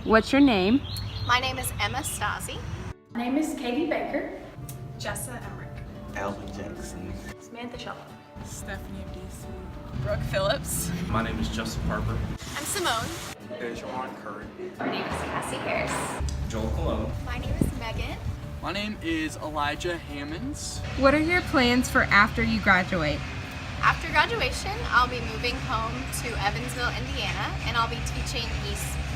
What's your name? My name is Emma Stasi. My name is Katie Baker. Jessa Emmerich. Alvin Jackson. Samantha Shaw. Stephanie DC. Brooke Phillips. My name is Justin Harper. I'm Simone. Dejuan Curry. My name is Cassie Harris. Joel Cologne. My name is Megan. My name is Elijah Hammonds. What are your plans for after you graduate? After graduation, I'll be moving home to Evansville, Indiana, and I'll be teaching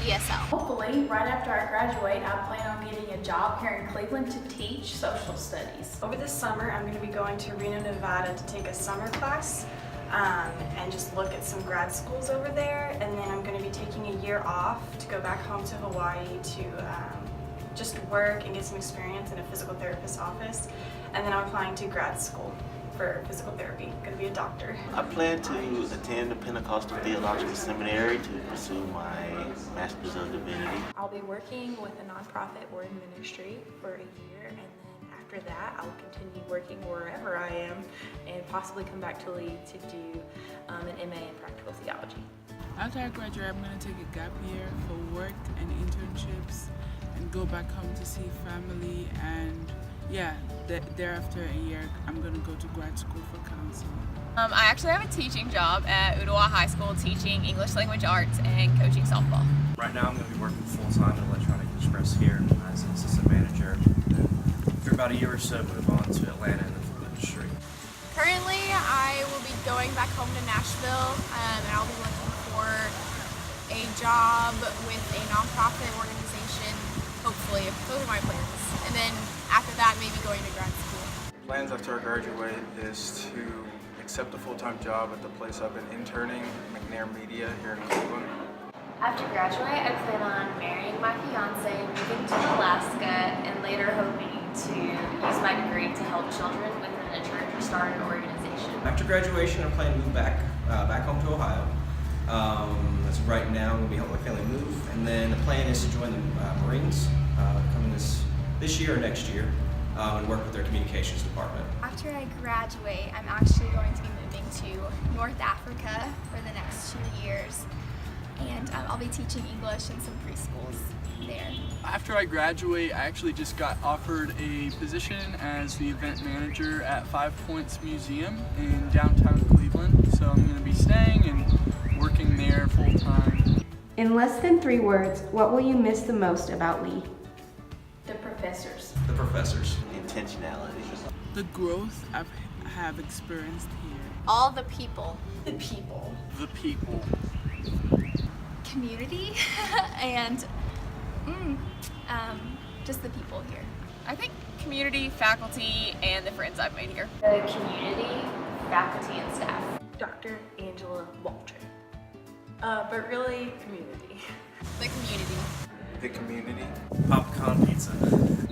ESL. Hopefully, right after I graduate, I plan on getting a job here in Cleveland to teach social studies. Over the summer, I'm going to be going to Reno, Nevada to take a summer class and just look at some grad schools over there. And then I'm going to be taking a year off to go back home to Hawaii to just work and get some experience in a physical therapist's office. And then I'm applying to grad school for physical therapy. I'm going to be a doctor. I plan to attend the Pentecostal Theological Seminary to pursue my Master's of Divinity. I'll be working with a nonprofit or in ministry for a year, and then after that I will continue working wherever I am and possibly come back to Lee to do an MA in practical theology. After I graduate, I'm going to take a gap year for work and internships and go back home to see family, and thereafter a year I'm going to go to grad school for counseling. I actually have a teaching job at Ooltewah High School teaching English language arts and coaching softball. Right now I'm going to be working full-time in Electronic Express here as an assistant manager. Then after about a year or so, move on to Atlanta in the food industry. Currently, I will be going back home to Nashville, and I'll be looking for a job with a nonprofit organization, hopefully. Those are my plans. And then after that, maybe going to grad school. Plans after I graduate is to accept a full-time job at the place I've been interning, McNair Media here in Cleveland. After graduate, I plan on marrying my fiance, moving to Alaska, and later hoping to use my degree to help children within a church or start an organization. After graduation, I plan to move back home to Ohio. As of right now, I'm going to be helping my family move, and then the plan is to join the Marines coming this year or next year and work with their communications department. After I graduate, I'm actually going to be moving to North Africa for the next 2 years, and I'll be teaching English in some preschools there. After I graduate, I actually just got offered a position as the event manager at 5 Points Museum in downtown Cleveland. So I'm going to be staying and working there full time. In less than 3 words, what will you miss the most about Lee? The professors. The professors. Intentionality. The growth I have experienced here. All the people. The people. The people. Community and just the people here. I think community, faculty, and the friends I've made here. The community, faculty, and staff. Dr. Angela Waldron. But really, community. The community. The community. Popcorn pizza.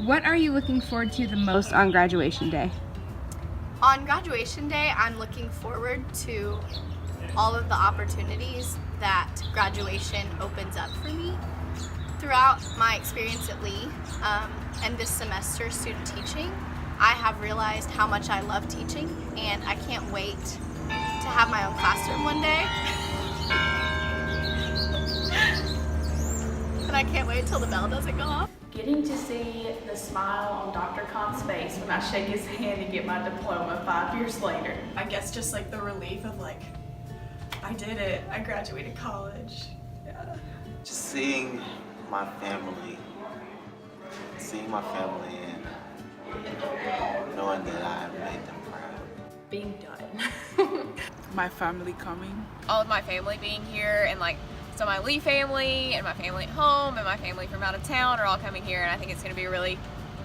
What are you looking forward to the most on graduation day? On graduation day, I'm looking forward to all of the opportunities that graduation opens up for me. Throughout my experience at Lee and this semester student teaching, I have realized how much I love teaching, and I can't wait to have my own classroom one day. And I can't wait till the bell doesn't go off. Getting to see the smile on Dr. Khan's face when I shake his hand and get my diploma 5 years later. I guess just like the relief of like, I did it, I graduated college. Yeah. Just seeing my family and knowing that I made them proud. Being done. My family coming. All of my family being here, and so my Lee family and my family at home and my family from out of town are all coming here, and I think it's going to be a really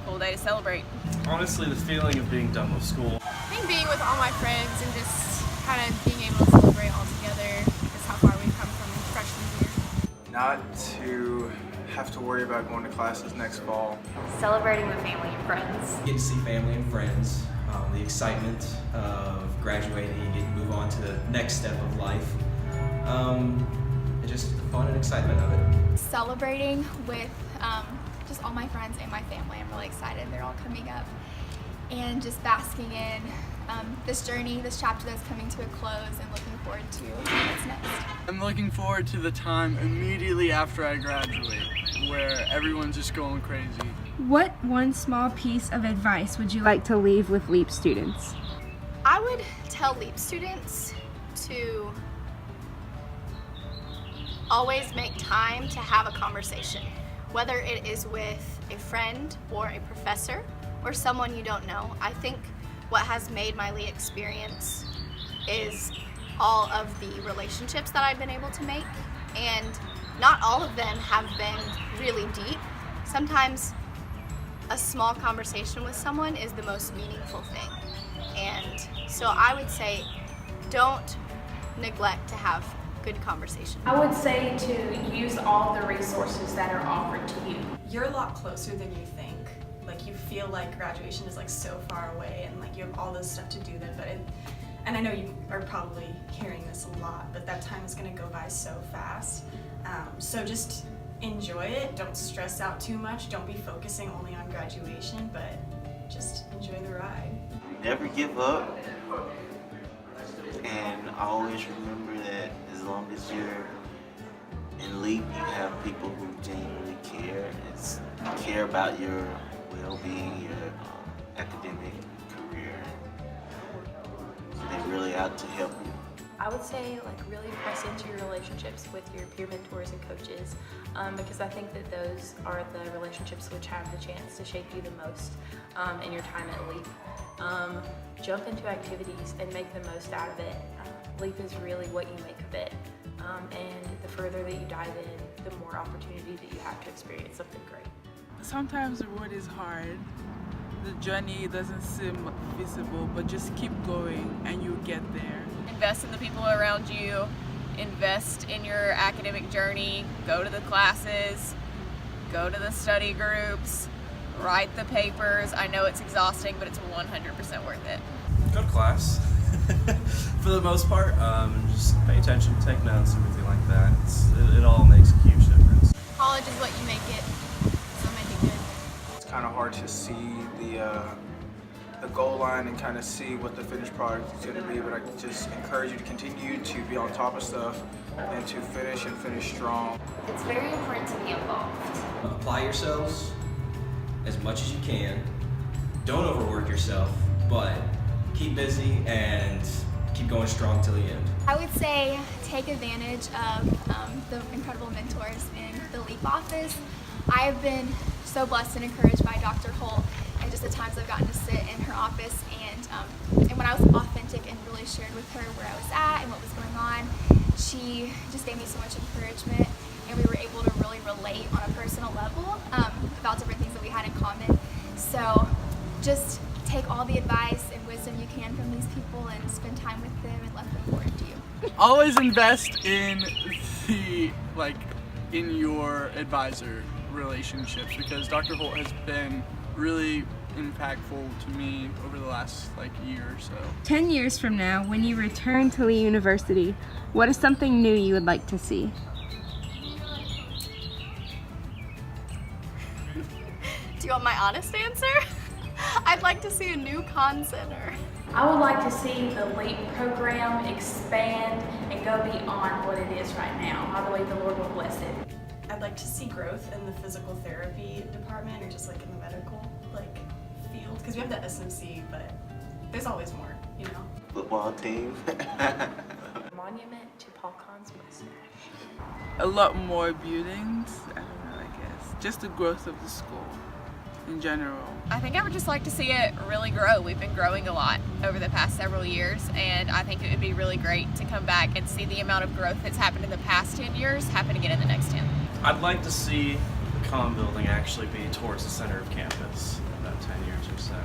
cool day to celebrate. Honestly, the feeling of being done with school. I think being with all my friends and just kind of being able to celebrate all together is how far we've come from freshman year. Not to have to worry about going to classes next fall. Celebrating with family and friends. Get to see family and friends, the excitement of graduating and getting to move on to the next step of life, and just the fun and excitement of it. Celebrating with just all my friends and my family. I'm really excited. They're all coming up. and just basking in this journey, this chapter that's coming to a close, and looking forward to what's next. I'm looking forward to the time immediately after I graduate, where everyone's just going crazy. What one small piece of advice would you like to leave with LEAP students? I would tell LEAP students to always make time to have a conversation, whether it is with a friend or a professor or someone you don't know. I think what has made my Lee experience is all of the relationships that I've been able to make, and not all of them have been really deep. Sometimes a small conversation with someone is the most meaningful thing, and so I would say don't neglect to have good conversation. I would say to use all the resources that are offered to you. You're a lot closer than you think. Like, you feel like graduation is like so far away and like you have all this stuff to do then, but and I know you are probably hearing this a lot, but that time is gonna go by so fast. So just enjoy it, don't stress out too much, don't be focusing only on graduation, but just enjoy the ride. Never give up, and always remember that as long as you're in LEAP, you have people who genuinely care about your well-being, your academic career. They're really out to help you. I would say really press into your relationships with your peer mentors and coaches, because I think that those are the relationships which have the chance to shape you the most in your time at LEAP. Jump into activities and make the most out of it. LEAP is really what you make of it, and the further that you dive in, the more opportunity that you have to experience something great. Sometimes the road is hard. The journey doesn't seem visible, but just keep going and you'll get there. Invest in the people around you, invest in your academic journey, go to the classes, go to the study groups, write the papers. I know it's exhausting, but it's 100% worth it. Go to class for the most part. Just pay attention, take notes, everything like that. It all makes a huge difference. College is what you make it, so make it good. It's kind of hard to see the goal line and kind of see what the finished product is going to be, but I just encourage you to continue to be on top of stuff and to finish strong. It's very important to be involved. Apply yourselves as much as you can. Don't overwork yourself, but keep busy and keep going strong till the end. I would say take advantage of the incredible mentors in the LEAP office. I have been so blessed and encouraged by Dr. Holt, and just the times I've gotten to sit in her office, and when I was authentic and really shared with her where I was at and what was going on, she just gave me so much encouragement, and we were able to really relate on a personal level about different things that we had in common. So just take all the advice and wisdom you can from these people and spend time with them and let them pour into you. Always invest in in your advisor relationships, because Dr. Holt has been really impactful to me over the last year or so. 10 years from now, when you return to Lee University, what is something new you would like to see? Do you want my honest answer? I'd like to see a new con center. I would like to see the LEAP program expand and go beyond what it is right now. I believe the Lord will bless it. I'd like to see growth in the physical therapy department, or just in the medical field, because we have the SMC, but there's always more, you know. Football team. Monument to Paul Kahn's mustache. A lot more buildings, I don't know, I guess. Just the growth of the school in general. I think I would just like to see it really grow. We've been growing a lot over the past several years, and I think it would be really great to come back and see the amount of growth that's happened in the past 10 years happen again in the next 10. I'd like to see the Kahn building actually be towards the center of campus in about 10 years or so.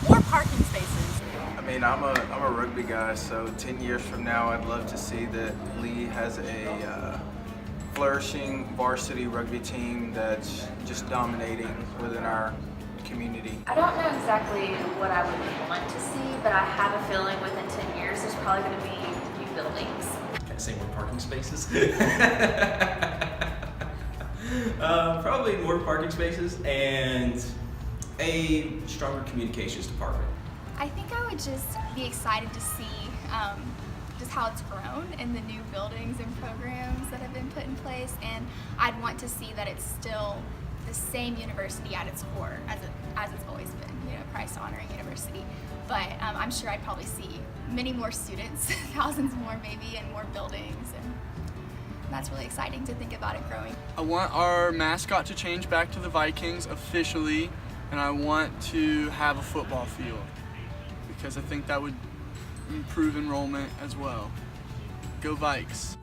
More parking spaces. I mean, I'm a rugby guy, so 10 years from now, I'd love to see that Lee has a flourishing varsity rugby team that's just dominating within our community. I don't know exactly what I would want to see, but I have a feeling within 10 years there's probably going to be new buildings. Can I say more parking spaces? Probably more parking spaces and a stronger communications department. I think I would just be excited to see just how it's grown and the new buildings and programs that have been put in place, and I'd want to see that it's still the same university at its core as it's always been, you know, Christ honoring university. But I'm sure I'd probably see many more students, thousands more maybe, and more buildings, and that's really exciting to think about it growing. I want our mascot to change back to the Vikings officially, and I want to have a football field because I think that would improve enrollment as well. Go Vikes!